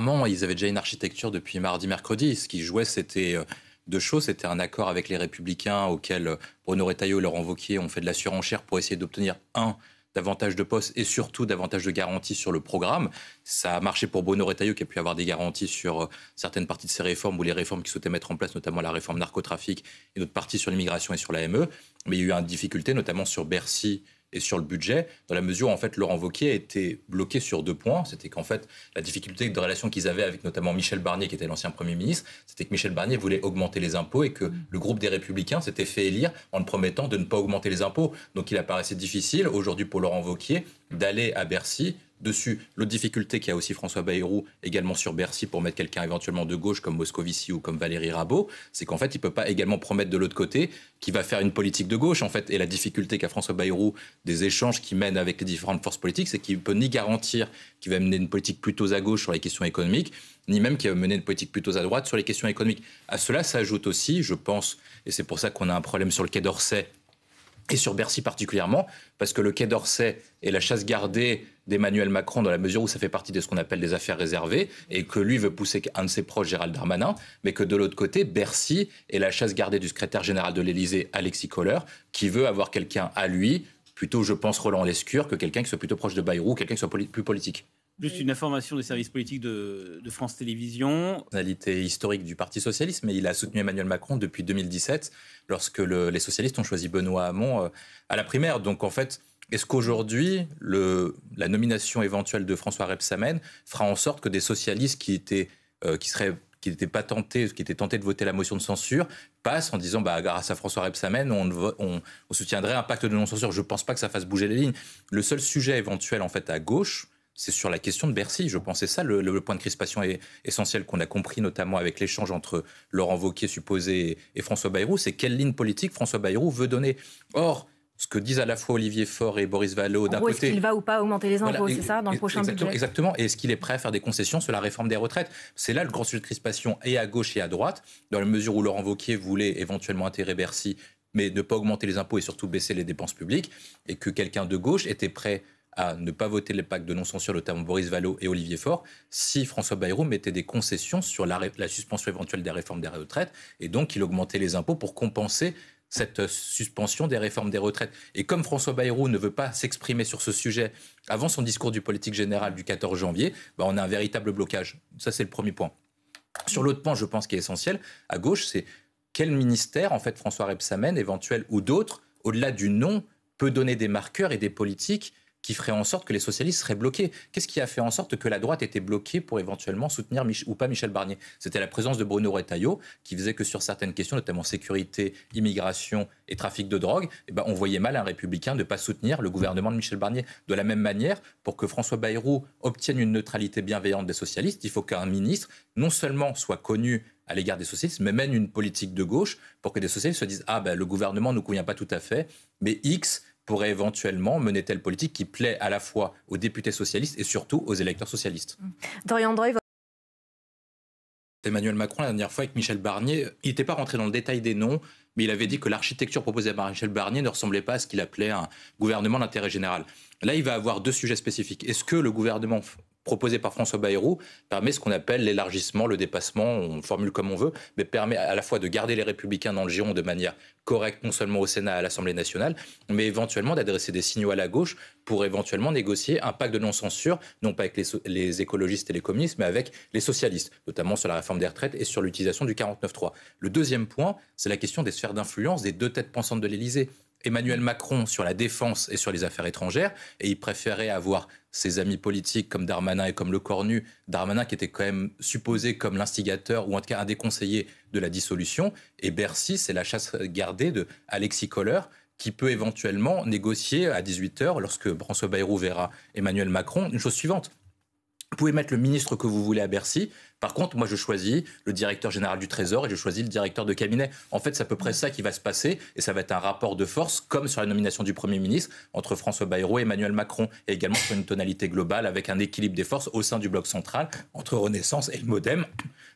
clairement, ils avaient déjà une architecture depuis mardi, mercredi. Ce qui jouait, c'était deux choses. C'était un accord avec les Républicains auquel Bruno Retailleau et Laurent Wauquiez ont fait de la surenchère pour essayer d'obtenir, davantage de postes et surtout davantage de garanties sur le programme. Ça a marché pour Bruno Retailleau qui a pu avoir des garanties sur certaines parties de ses réformes ou les réformes qu'il souhaitait mettre en place, notamment la réforme narcotrafic et d'autres parties sur l'immigration et sur l'AME. Mais il y a eu une difficulté, notamment sur Bercy et sur le budget, dans la mesure où en fait, Laurent Wauquiez a été bloqué sur 2 points. C'était qu'en fait, la difficulté de relation qu'ils avaient avec notamment Michel Barnier, qui était l'ancien Premier ministre, c'était que Michel Barnier voulait augmenter les impôts et que le groupe des Républicains s'était fait élire en le promettant de ne pas augmenter les impôts. Donc il apparaissait difficile aujourd'hui pour Laurent Wauquiez d'aller à Bercy dessus. L'autre difficulté qu'il y a aussi François Bayrou également sur Bercy pour mettre quelqu'un éventuellement de gauche comme Moscovici ou comme Valérie Rabault, c'est qu'en fait il ne peut pas également promettre de l'autre côté qu'il va faire une politique de gauche en fait. Et la difficulté qu'a François Bayrou des échanges qu'il mène avec les différentes forces politiques, c'est qu'il ne peut ni garantir qu'il va mener une politique plutôt à gauche sur les questions économiques, ni même qu'il va mener une politique plutôt à droite sur les questions économiques. À cela s'ajoute aussi, je pense, et c'est pour ça qu'on a un problème sur le Quai d'Orsay, et sur Bercy particulièrement, parce que le Quai d'Orsay est la chasse gardée d'Emmanuel Macron dans la mesure où ça fait partie de ce qu'on appelle des affaires réservées et que lui veut pousser un de ses proches, Gérald Darmanin, mais que de l'autre côté, Bercy est la chasse gardée du secrétaire général de l'Élysée, Alexis Kohler, qui veut avoir quelqu'un à lui, plutôt je pense Roland Lescure, que quelqu'un qui soit plutôt proche de Bayrou, quelqu'un qui soit plus politique. Juste une information des services politiques de France Télévisions. Personnalité historique du Parti socialiste, mais il a soutenu Emmanuel Macron depuis 2017, lorsque les socialistes ont choisi Benoît Hamon à la primaire. Donc en fait, est-ce qu'aujourd'hui, la nomination éventuelle de François Rebsamen fera en sorte que des socialistes qui étaient tentés de voter la motion de censure passent en disant grâce à François Rebsamen, on soutiendrait un pacte de non-censure? Je ne pense pas que ça fasse bouger les lignes. Le seul sujet éventuel en fait à gauche, c'est sur la question de Bercy. Je pensais ça, le point de crispation essentiel qu'on a compris notamment avec l'échange entre Laurent Wauquiez supposé et François Bayrou, c'est quelle ligne politique François Bayrou veut donner. Or, ce que disent à la fois Olivier Faure et Boris Vallaud d'un côté... Est-ce qu'il va ou pas augmenter les impôts, c'est ça, dans le prochain budget? Exactement. Et est-ce qu'il est prêt à faire des concessions sur la réforme des retraites? C'est là le grand sujet de crispation, et à gauche et à droite, dans la mesure où Laurent Wauquiez voulait éventuellement intégrer Bercy, mais ne pas augmenter les impôts et surtout baisser les dépenses publiques, et que quelqu'un de gauche était prêt à ne pas voter les pactes de non-censure, notamment Boris Vallaud et Olivier Faure, si François Bayrou mettait des concessions sur la suspension éventuelle des réformes des retraites, et donc il augmentait les impôts pour compenser cette suspension des réformes des retraites. Et comme François Bayrou ne veut pas s'exprimer sur ce sujet avant son discours du politique général du 14 janvier, on a un véritable blocage. Ça, c'est le premier point. Sur l'autre point, je pense qu'il est essentiel, à gauche, c'est quel ministère, en fait, François Rebsamen, éventuel ou d'autres, au-delà du nom, peut donner des marqueurs et des politiques qui ferait en sorte que les socialistes seraient bloqués. Qu'est-ce qui a fait en sorte que la droite était bloquée pour éventuellement soutenir ou pas Michel Barnier? C'était la présence de Bruno Retailleau qui faisait que sur certaines questions, notamment sécurité, immigration et trafic de drogue, on voyait mal un républicain ne pas soutenir le gouvernement de Michel Barnier. De la même manière, pour que François Bayrou obtienne une neutralité bienveillante des socialistes, il faut qu'un ministre non seulement soit connu à l'égard des socialistes, mais mène une politique de gauche pour que des socialistes se disent le gouvernement ne nous convient pas tout à fait, mais X pourrait éventuellement mener telle politique qui plaît à la fois aux députés socialistes et surtout aux électeurs socialistes. Dorian Droy. Emmanuel Macron, la dernière fois avec Michel Barnier, il n'était pas rentré dans le détail des noms, mais il avait dit que l'architecture proposée par Michel Barnier ne ressemblait pas à ce qu'il appelait un gouvernement d'intérêt général. Là, il va avoir 2 sujets spécifiques. Est-ce que le gouvernement proposé par François Bayrou permet ce qu'on appelle l'élargissement, le dépassement, on formule comme on veut, mais permet à la fois de garder les Républicains dans le giron de manière correcte, non seulement au Sénat et à l'Assemblée nationale, mais éventuellement d'adresser des signaux à la gauche pour éventuellement négocier un pacte de non-censure, non pas avec les écologistes et les communistes, mais avec les socialistes, notamment sur la réforme des retraites et sur l'utilisation du 49.3. Le deuxième point, c'est la question des sphères d'influence des 2 têtes pensantes de l'Élysée. Emmanuel Macron sur la défense et sur les affaires étrangères, et il préférait avoir ses amis politiques comme Darmanin et comme Lecornu, Darmanin qui était quand même supposé comme l'instigateur ou en tout cas un des conseillers de la dissolution, et Bercy, c'est la chasse gardée de Alexis Kohler, qui peut éventuellement négocier à 18h, lorsque François Bayrou verra Emmanuel Macron, une chose suivante. Vous pouvez mettre le ministre que vous voulez à Bercy. Par contre, moi, je choisis le directeur général du Trésor et je choisis le directeur de cabinet. En fait, c'est à peu près ça qui va se passer et ça va être un rapport de force, comme sur la nomination du Premier ministre, entre François Bayrou et Emmanuel Macron, et également sur une tonalité globale avec un équilibre des forces au sein du bloc central, entre Renaissance et le MoDem,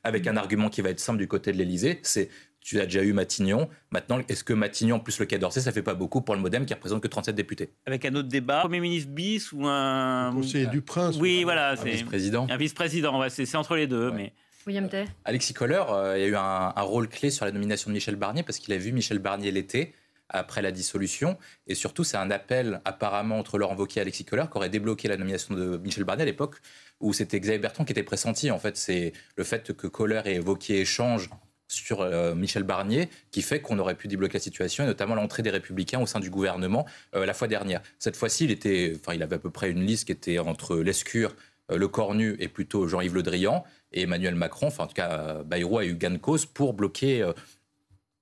avec un argument qui va être simple du côté de l'Élysée, c'est Tu as déjà eu Matignon. Maintenant, est-ce que Matignon plus le Quai d'Orsay, ça fait pas beaucoup pour le MoDem qui représente que 37 députés? Avec un autre débat, Premier ministre bis ou un conseiller du Prince. Oui, voilà, Un c'est vice-président. un vice-président. Ouais, c'est entre les deux, Ouais. mais William Tay. Alexis Kohler, il y a eu un rôle clé sur la nomination de Michel Barnier parce qu'il a vu Michel Barnier l'été, après la dissolution. Et surtout, c'est un appel apparemment entre Laurent Wauquiez et Alexis Kohler qui aurait débloqué la nomination de Michel Barnier à l'époque où c'était Xavier Bertrand qui était pressenti. En fait, c'est le fait que Kohler et Wauquiez échangent sur Michel Barnier qui fait qu'on aurait pu débloquer la situation et notamment l'entrée des Républicains au sein du gouvernement la fois dernière. Cette fois-ci, il avait à peu près une liste qui était entre Lescure, le Cornu et plutôt Jean-Yves Le Drian et Emmanuel Macron. Enfin, en tout cas, Bayrou a eu gain de cause pour bloquer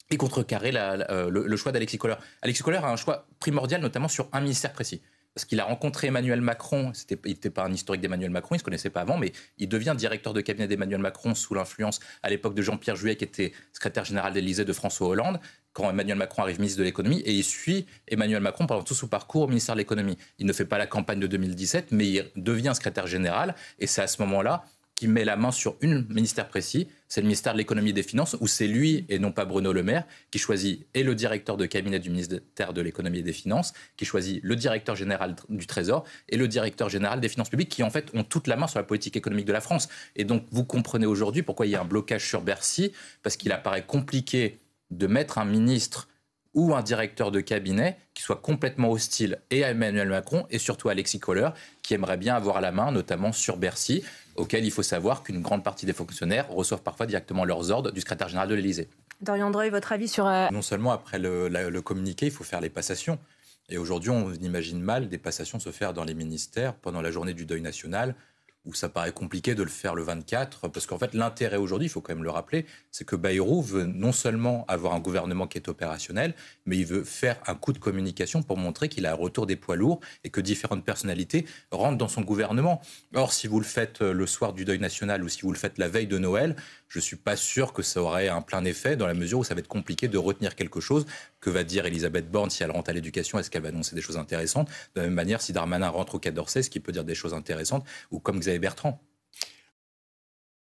et contrecarrer le choix d'Alexis Kohler. Alexis Kohler a un choix primordial, notamment sur un ministère précis. Parce qu'il a rencontré Emmanuel Macron, il n'était pas un historique d'Emmanuel Macron, il ne se connaissait pas avant, mais il devient directeur de cabinet d'Emmanuel Macron sous l'influence à l'époque de Jean-Pierre Juillet, qui était secrétaire général de l'Élysée de François Hollande, quand Emmanuel Macron arrive ministre de l'économie, et il suit Emmanuel Macron pendant tout son parcours au ministère de l'économie. Il ne fait pas la campagne de 2017, mais il devient secrétaire général, et c'est à ce moment-là qui met la main sur un ministère précis, c'est le ministère de l'économie et des finances, où c'est lui, et non pas Bruno Le Maire, qui choisit et le directeur de cabinet du ministère de l'économie et des finances, qui choisit le directeur général du Trésor et le directeur général des finances publiques, qui en fait ont toute la main sur la politique économique de la France. Et donc vous comprenez aujourd'hui pourquoi il y a un blocage sur Bercy, parce qu'il apparaît compliqué de mettre un ministre ou un directeur de cabinet qui soit complètement hostile et à Emmanuel Macron et surtout à Alexis Kohler, qui aimerait bien avoir la main, notamment sur Bercy, auquel il faut savoir qu'une grande partie des fonctionnaires reçoivent parfois directement leurs ordres du secrétaire général de l'Élysée. Dorian Dreuil, votre avis sur... Non seulement après le communiqué, il faut faire les passations. Et aujourd'hui, on imagine mal des passations se faire dans les ministères pendant la journée du deuil national, où ça paraît compliqué de le faire le 24, parce qu'en fait, l'intérêt aujourd'hui, il faut quand même le rappeler, c'est que Bayrou veut non seulement avoir un gouvernement qui est opérationnel, mais il veut faire un coup de communication pour montrer qu'il a un retour des poids lourds et que différentes personnalités rentrent dans son gouvernement. Or, si vous le faites le soir du deuil national ou si vous le faites la veille de Noël, je ne suis pas sûr que ça aurait un plein effet, dans la mesure où ça va être compliqué de retenir quelque chose. Que va dire Elisabeth Borne si elle rentre à l'éducation? Est-ce qu'elle va annoncer des choses intéressantes? De la même manière, si Darmanin rentre au Quai d'Orsay, est-ce qu'il peut dire des choses intéressantes? Ou comme Xavier Bertrand.